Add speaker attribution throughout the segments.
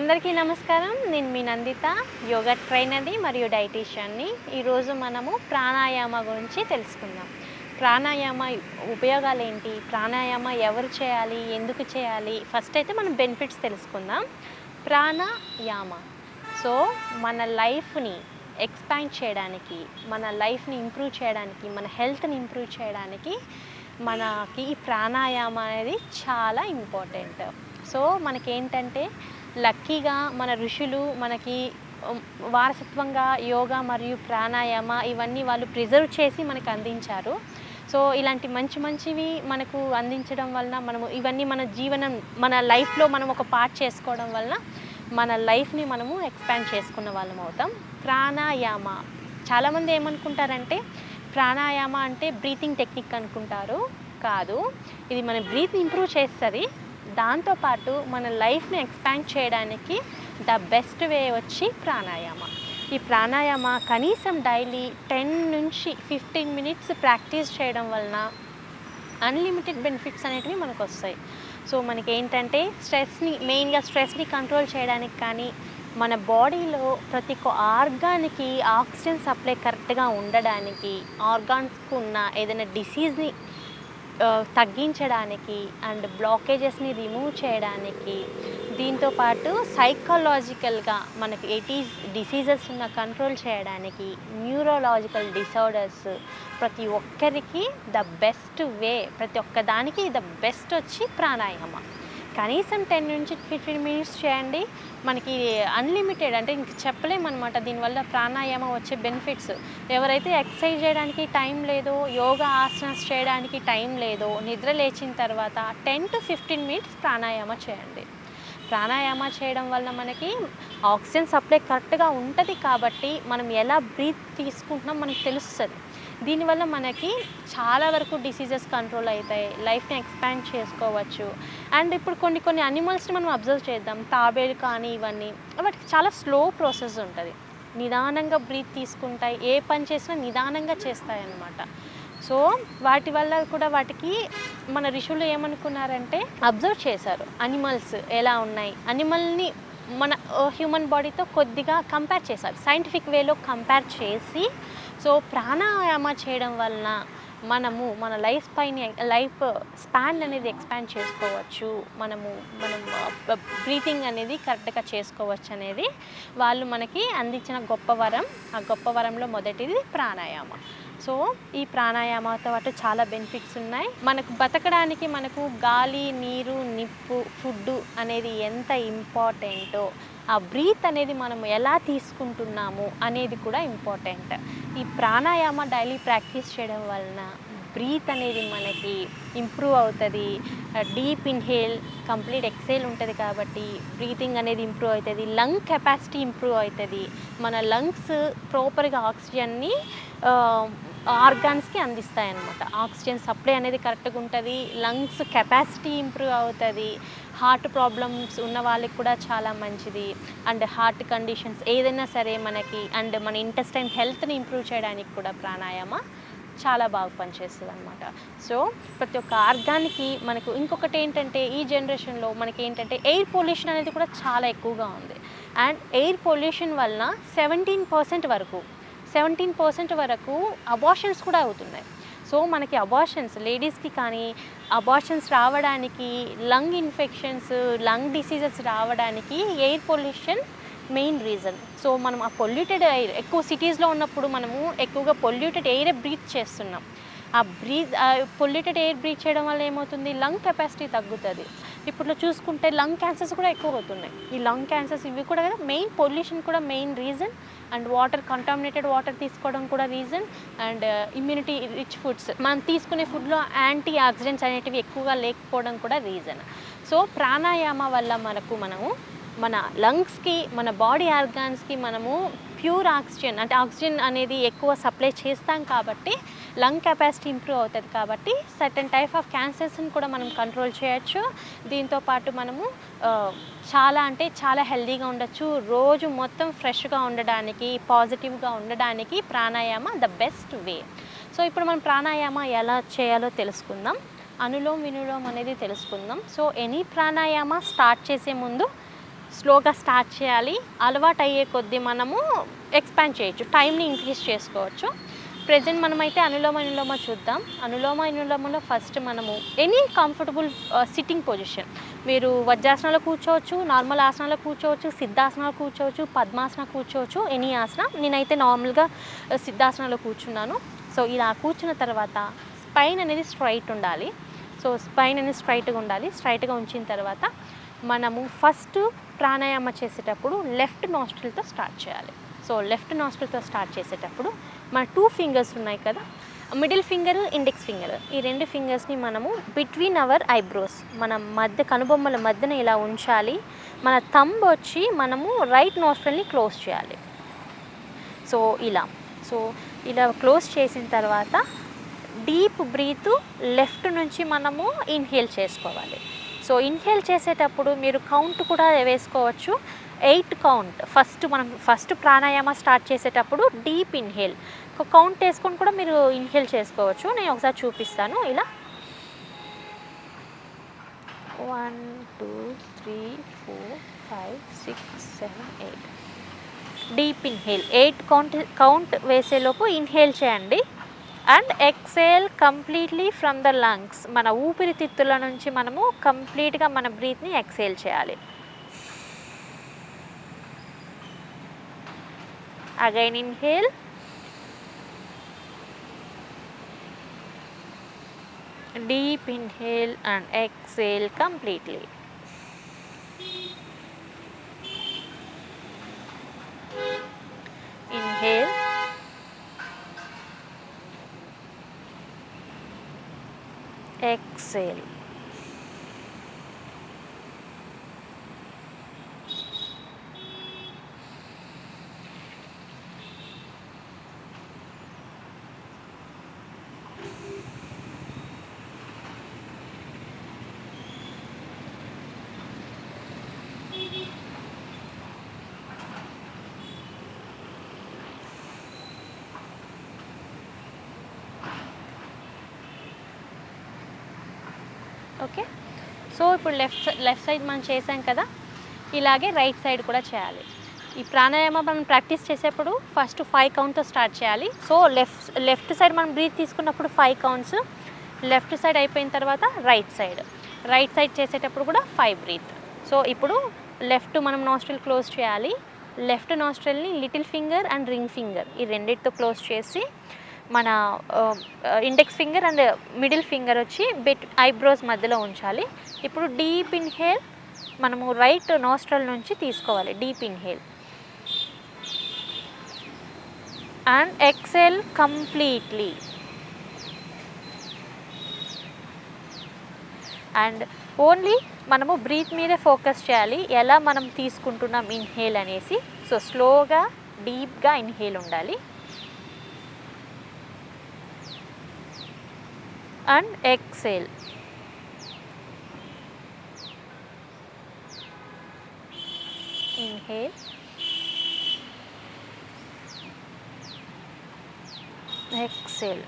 Speaker 1: అందరికీ నమస్కారం. నేను మీ నందిత, యోగా ట్రైనర్‌ని మరియు డైటీషియన్‌ని. ఈరోజు మనము ప్రాణాయామ గురించి తెలుసుకుందాం. ప్రాణాయామ ఉపయోగాలేంటి? ప్రాణాయామ ఎవరు చేయాలి? ఎందుకు చేయాలి? ఫస్ట్ అయితే మనం బెనిఫిట్స్ తెలుసుకుందాం. ప్రాణాయామ సో మన లైఫ్‌ని ఎక్స్పాండ్ చేయడానికి, మన లైఫ్‌ని ఇంప్రూవ్ చేయడానికి, మన హెల్త్‌ని ఇంప్రూవ్ చేయడానికి మనకి ఈ ప్రాణాయామ అనేది చాలా ఇంపార్టెంట్. సో మనకేంటంటే లక్కీగా మన ఋషులు మనకి వారసత్వంగా యోగా మరియు ప్రాణాయామ ఇవన్నీ వాళ్ళు ప్రిజర్వ్ చేసి మనకు అందించారు. సో ఇలాంటి మంచి మంచివి మనకు అందించడం వలన మనము ఇవన్నీ మన జీవనం మన లైఫ్లో మనం ఒక పార్ట్ చేసుకోవడం వలన మన లైఫ్ని మనము ఎక్స్పాండ్ చేసుకున్న వాళ్ళం అవుతాం. ప్రాణాయామ చాలామంది ఏమనుకుంటారంటే ప్రాణాయామ అంటే బ్రీతింగ్ టెక్నిక్ అనుకుంటారు. కాదు, ఇది మన బ్రీత్ ఇంప్రూవ్ చేస్తుంది. దాంతోపాటు మన లైఫ్ని ఎక్స్పాండ్ చేయడానికి ద బెస్ట్ వే వచ్చి ప్రాణాయామ. ఈ ప్రాణాయామ కనీసం డైలీ 10 నుంచి 15 మినిట్స్ ప్రాక్టీస్ చేయడం వలన అన్లిమిటెడ్ బెనిఫిట్స్ అనేటివి మనకు వస్తాయి. సో మనకి ఏంటంటే మెయిన్గా స్ట్రెస్ని కంట్రోల్ చేయడానికి కానీ మన బాడీలో ప్రతి ఒక్క ఆర్గాన్కి ఆక్సిజన్ సప్లై కరెక్ట్గా ఉండడానికి, ఆర్గాన్స్కు ఉన్న ఏదైనా డిసీజ్ని తగ్గించడానికి అండ్ బ్లాకేజెస్ని రిమూవ్ చేయడానికి, దీంతోపాటు సైకలాజికల్గా మనకి డిసీజెస్ ఉన్న కంట్రోల్ చేయడానికి, న్యూరోలాజికల్ డిసార్డర్స్ ప్రతి ఒక్కరికి ద బెస్ట్ వే, ప్రతి ఒక్కదానికి ద బెస్ట్ వచ్చి ప్రాణాయామ. కనీసం 10 నుంచి 15 మినిట్స్ చేయండి. మనకి అన్లిమిటెడ్ అంటే ఇంక చెప్పలేమన్నమాట దీనివల్ల ప్రాణాయామం వచ్చే బెనిఫిట్స్. ఎవరైతే ఎక్సర్సైజ్ చేయడానికి టైం లేదో, యోగా ఆసనాస్ చేయడానికి టైం లేదో, నిద్ర లేచిన తర్వాత 10 to 15 మినిట్స్ ప్రాణాయామ చేయండి. ప్రాణాయామ చేయడం వల్ల మనకి ఆక్సిజన్ సప్లై కరెక్ట్గా ఉంటుంది కాబట్టి మనం ఎలా బ్రీత్ తీసుకుంటున్నాం మనకు తెలుస్తుంది. దీనివల్ల మనకి చాలా వరకు డిసీజెస్ కంట్రోల్ అవుతాయి, లైఫ్ని ఎక్స్పాండ్ చేసుకోవచ్చు. అండ్ ఇప్పుడు కొన్ని అనిమల్స్ని మనం అబ్జర్వ్ చేద్దాం, తాబేలు కానీ ఇవన్నీ వాటికి చాలా స్లో ప్రాసెస్ ఉంటుంది. నిదానంగా బ్రీత్ తీసుకుంటాయి, ఏ పని చేసినా నిదానంగా చేస్తాయి అన్నమాట. సో వాటి వల్ల కూడా వాటికి మన ఋషులు ఏమనుకున్నారంటే అబ్జర్వ్ చేశారు అనిమల్స్ ఎలా ఉన్నాయి, అనిమల్ని మన హ్యూమన్ బాడీతో కొద్దిగా కంపేర్ చేశారు, సైంటిఫిక్ వేలో కంపేర్ చేసి సో ప్రాణాయామ చేయడం వలన మనము మన లైఫ్ స్పాన్ అనేది ఎక్స్పాండ్ చేసుకోవచ్చు, మనం బ్రీతింగ్ అనేది కరెక్ట్గా చేసుకోవచ్చు అనేది వాళ్ళు మనకి అందించిన గొప్ప వరం. ఆ గొప్ప వరంలో మొదటిది ప్రాణాయామ. సో ఈ ప్రాణాయామతో పాటు చాలా బెనిఫిట్స్ ఉన్నాయి. మనకు బతకడానికి మనకు గాలి, నీరు, నిప్పు, ఫుడ్ అనేది ఎంత ఇంపార్టెంటో ఆ బ్రీత్ అనేది మనం ఎలా తీసుకుంటున్నాము అనేది కూడా ఇంపార్టెంట్. ఈ ప్రాణాయామ డైలీ ప్రాక్టీస్ చేయడం వలన బ్రీత్ అనేది మనకి ఇంప్రూవ్ అవుతుంది. డీప్ ఇన్హేల్, కంప్లీట్ ఎక్సేల్ ఉంటుంది కాబట్టి బ్రీతింగ్ అనేది ఇంప్రూవ్ అవుతుంది. లంగ్ కెపాసిటీ ఇంప్రూవ్ అవుతుంది. మన లంగ్స్ ప్రాపర్గా ఆక్సిజన్ని ఆర్గాన్స్కి అందిస్తాయి అన్నమాట. ఆక్సిజన్ సప్లై అనేది కరెక్ట్గా ఉంటుంది, లంగ్స్ కెపాసిటీ ఇంప్రూవ్ అవుతుంది. హార్ట్ ప్రాబ్లమ్స్ ఉన్న వాళ్ళకి కూడా చాలా మంచిది. అండ్ హార్ట్ కండిషన్స్ ఏదైనా సరే మనకి అండ్ మన ఇంటెస్టైన్ హెల్త్ని ఇంప్రూవ్ చేయడానికి కూడా ప్రాణాయామ చాలా బాగా పనిచేస్తుంది అనమాట. సో ప్రతి ఒక్క ఆర్గాన్కి మనకు ఇంకొకటి ఏంటంటే ఈ జనరేషన్లో మనకి ఏంటంటే ఎయిర్ పొల్యూషన్ అనేది కూడా చాలా ఎక్కువగా ఉంది. అండ్ ఎయిర్ పొల్యూషన్ వలన 17% వరకు అబార్షన్స్ కూడా అవుతున్నాయి. సో మనకి అబార్షన్స్ లేడీస్కి కానీ అబార్షన్స్ రావడానికి, లంగ్ ఇన్ఫెక్షన్స్, లంగ్ డిసీజెస్ రావడానికి air pollution main reason. So మనం ఆ పొల్యూటెడ్ ఎయిర్ ఎక్కువ సిటీస్లో ఉన్నప్పుడు మనము ఎక్కువగా పొల్యూటెడ్ ఎయిరే బ్రీత్ చేస్తున్నాం. ఆ పొల్యూటెడ్ ఎయిర్ బ్రీత్ చేయడం వల్ల ఏమవుతుంది, లంగ్ కెపాసిటీ తగ్గుతుంది. ఇప్పుడు చూసుకుంటే లంగ్ క్యాన్సర్స్ కూడా ఎక్కువ అవుతున్నాయి. ఈ లంగ్ క్యాన్సర్స్ ఇవి కూడా కదా మెయిన్, పొల్యూషన్ కూడా main reason. And contaminated water తీసుకోవడం కూడా reason. And immunity rich foods మనం తీసుకునే ఫుడ్లో యాంటీ ఆక్సిడెంట్స్ అనేటివి ఎక్కువగా లేకపోవడం కూడా రీజన్. సో ప్రాణాయామ వల్ల మనము మన లంగ్స్కి, మన బాడీ ఆర్గాన్స్కి మనము ప్యూర్ ఆక్సిజన్ అంటే ఆక్సిజన్ అనేది ఎక్కువ సప్లై చేస్తాం కాబట్టి లంగ్ కెపాసిటీ ఇంప్రూవ్ అవుతుంది. కాబట్టి సర్టన్ టైప్ ఆఫ్ క్యాన్సర్స్ని కూడా మనం కంట్రోల్ చేయొచ్చు. దీంతోపాటు మనము చాలా హెల్తీగా ఉండొచ్చు. రోజు మొత్తం ఫ్రెష్గా ఉండడానికి, పాజిటివ్గా ఉండడానికి pranayama the best way. So ఇప్పుడు మనం ప్రాణాయామ ఎలా చేయాలో తెలుసుకుందాం. అనులోమ్ వినులోమ్ అనేది తెలుసుకుందాం. సో ఎనీ ప్రాణాయామ స్టార్ట్ చేసే ముందు స్లోగా స్టార్ట్ చేయాలి. అలవాటు అయ్యే కొద్దీ మనము ఎక్స్పాండ్ చేయొచ్చు, టైంని ఇంక్రీజ్ చేసుకోవచ్చు. ప్రెజెంట్ మనమైతే అనులోమ విలోమ చూద్దాం. అనులోమ విలోమలో ఫస్ట్ మనము ఎనీ కంఫర్టబుల్ సిట్టింగ్ పొజిషన్, మీరు వజ్రాసనంలో కూర్చోవచ్చు, నార్మల్ ఆసనాలో కూర్చోవచ్చు, సిద్ధాసనాలో కూర్చోవచ్చు, పద్మాసన కూర్చోవచ్చు, ఎనీ ఆసన. నేనైతే నార్మల్గా సిద్ధాసనంలో కూర్చున్నాను. సో ఇలా కూర్చున్న తర్వాత స్పైన్ అనేది స్ట్రైట్ ఉండాలి. సో స్పైన్ అనేది స్ట్రైట్గా ఉండాలి. స్ట్రైట్గా ఉంచిన తర్వాత మనము ఫస్ట్ ప్రాణాయామ చేసేటప్పుడు లెఫ్ట్ నాస్ట్రిల్తో స్టార్ట్ చేయాలి. సో లెఫ్ట్ నాస్ట్రిల్తో స్టార్ట్ చేసేటప్పుడు మన 2 ఫింగర్స్ ఉన్నాయి కదా, మిడిల్ ఫింగర్, ఇండెక్స్ ఫింగర్, ఈ 2 ఫింగర్స్ని మనము బిట్వీన్ అవర్ ఐబ్రోస్, మన మధ్య కనుబొమ్మల మధ్యన ఇలా ఉంచాలి. మన థంబ్ వచ్చి మనము రైట్ నాస్ట్రిల్ని క్లోజ్ చేయాలి. సో ఇలా క్లోజ్ చేసిన తర్వాత డీప్ బ్రీత్ లెఫ్ట్ నుంచి మనము ఇన్హేల్ చేసుకోవాలి. సో ఇన్హేల్ చేసేటప్పుడు మీరు కౌంట్ కూడా వేసుకోవచ్చు. 8 కౌంట్. ఫస్ట్ ప్రాణాయామ స్టార్ట్ చేసేటప్పుడు డీప్ ఇన్హేల్ కౌంట్ వేసుకొని కూడా మీరు ఇన్హేల్ చేసుకోవచ్చు. నేను ఒకసారి చూపిస్తాను. ఇలా 1 2 3 4 5 6 7 8 డీప్ ఇన్హేల్ 8 కౌంట్ వేసేలోపు ఇన్హేల్ చేయండి. And exhale completely from the lungs, మన ఊపిరితిత్తుల నుంచి మనము కంప్లీట్గా మన బ్రీత్ని ఎక్సేల్ చేయాలి. Again inhale, deep inhale and exhale completely. Inhale, exhale. Okay. So ఇప్పుడు లెఫ్ట్ సైడ్ మనం చేసాం కదా, ఇలాగే రైట్ సైడ్ కూడా చేయాలి. ఈ ప్రాణాయామం మనం ప్రాక్టీస్ చేసేప్పుడు ఫస్ట్ 5 కౌంట్తో స్టార్ట్ చేయాలి. సో లెఫ్ట్ సైడ్ మనం బ్రీత్ తీసుకున్నప్పుడు 5 కౌంట్స్, లెఫ్ట్ సైడ్ అయిపోయిన తర్వాత రైట్ సైడ్ చేసేటప్పుడు కూడా 5 బ్రీత్. సో ఇప్పుడు లెఫ్ట్ మనం నాస్ట్రిల్ క్లోజ్ చేయాలి. లెఫ్ట్ నాస్ట్రిల్ని little finger and ring finger ఈ రెండింటితో క్లోజ్ చేసి మన index finger and middle finger వచ్చి ఐబ్రోస్ మధ్యలో ఉంచాలి. ఇప్పుడు డీప్ ఇన్హేల్ మనము రైట్ నాస్ట్రల్ నుంచి తీసుకోవాలి. Deep inhale and exhale completely. And only మనము బ్రీత్ మీదే ఫోకస్ చేయాలి, ఎలా మనం తీసుకుంటున్నాం ఇన్హేల్ అనేసి. సో స్లోగా డీప్గా ఇన్హేల్ ఉండాలి and exhale. Inhale, exhale.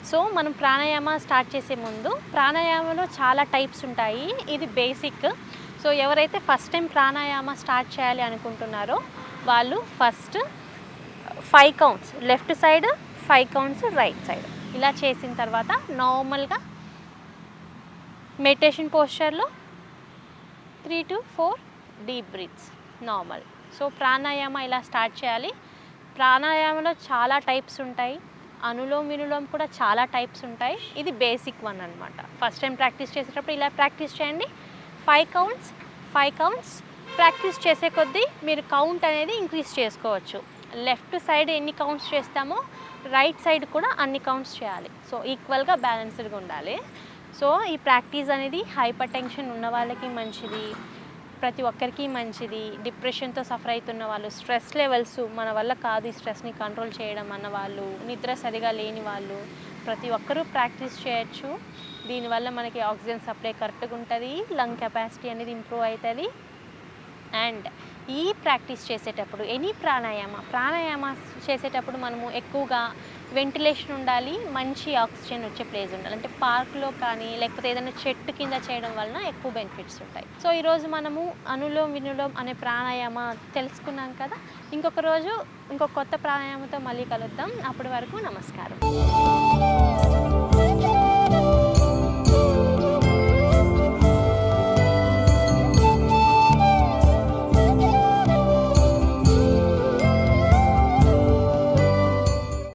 Speaker 1: So మనం ప్రాణాయామ స్టార్ట్ చేసే ముందు, ప్రాణాయామంలో చాలా టైప్స్ ఉంటాయి, ఇది బేసిక్. సో ఎవరైతే ఫస్ట్ టైం ప్రాణాయామ స్టార్ట్ చేయాలి అనుకుంటున్నారో వాళ్ళు first 5 counts left side, 5 counts right side, ఇలా చేసిన తర్వాత నార్మల్గా మెడిటేషన్ పోస్చర్లో 3 to 4 deep breaths normal. So pranayama ఇలా స్టార్ట్ చేయాలి. ప్రాణాయామంలో చాలా టైప్స్ ఉంటాయి, అనులోమ్ విలోమ్ కూడా చాలా టైప్స్ ఉంటాయి. ఇది బేసిక్ వన్ అనమాట. ఫస్ట్ టైం ప్రాక్టీస్ చేసేటప్పుడు ఇలా ప్రాక్టీస్ చేయండి. 5 కౌంట్స్ ప్రాక్టీస్ చేసే కొద్దీ మీరు కౌంట్ అనేది ఇంక్రీజ్ చేసుకోవచ్చు. లెఫ్ట్ సైడ్ ఎన్ని కౌంట్స్ చేస్తామో రైట్ సైడ్ కూడా అన్ని కౌంట్స్ చేయాలి. సో ఈక్వల్గా బ్యాలెన్స్డ్గా ఉండాలి. సో ఈ ప్రాక్టీస్ అనేది హైపర్ టెన్షన్ ఉన్న వాళ్ళకి మంచిది, ప్రతి ఒక్కరికి మంచిది. డిప్రెషన్‌తో సఫర్ అవుతున్న వాళ్ళు, స్ట్రెస్ లెవెల్స్ మన వల్ల కాదు ఈ స్ట్రెస్‌ని కంట్రోల్ చేయడం అన్న వాళ్ళు, నిద్ర సరిగా లేని వాళ్ళు ప్రతి ఒక్కరూ ప్రాక్టీస్ చేయొచ్చు. దీనివల్ల మనకి ఆక్సిజన్ సప్లై కరెక్ట్‌గా ఉంటది. లంగ్ కెపాసిటీ అనేది ఇంప్రూవ్ అయితది. అండ్ ఈ ప్రాక్టీస్ చేసేటప్పుడు ప్రాణాయామ చేసేటప్పుడు మనము ఎక్కువగా వెంటిలేషన్ ఉండాలి, మంచి ఆక్సిజన్ వచ్చే ప్లేస్ ఉండాలి. అంటే పార్క్‌లో కానీ లేకపోతే ఏదైనా చెట్టు కింద చేయడం వలన ఎక్కువ బెనిఫిట్స్ ఉంటాయి. సో ఈరోజు మనము అనులోమ్ వినులోమ్ అనే ప్రాణాయామ తెలుసుకున్నాం కదా. ఇంకొక రోజు ఇంకొక కొత్త ప్రాణాయామంతో మళ్ళీ కలుద్దాం. అప్పటి వరకు నమస్కారం.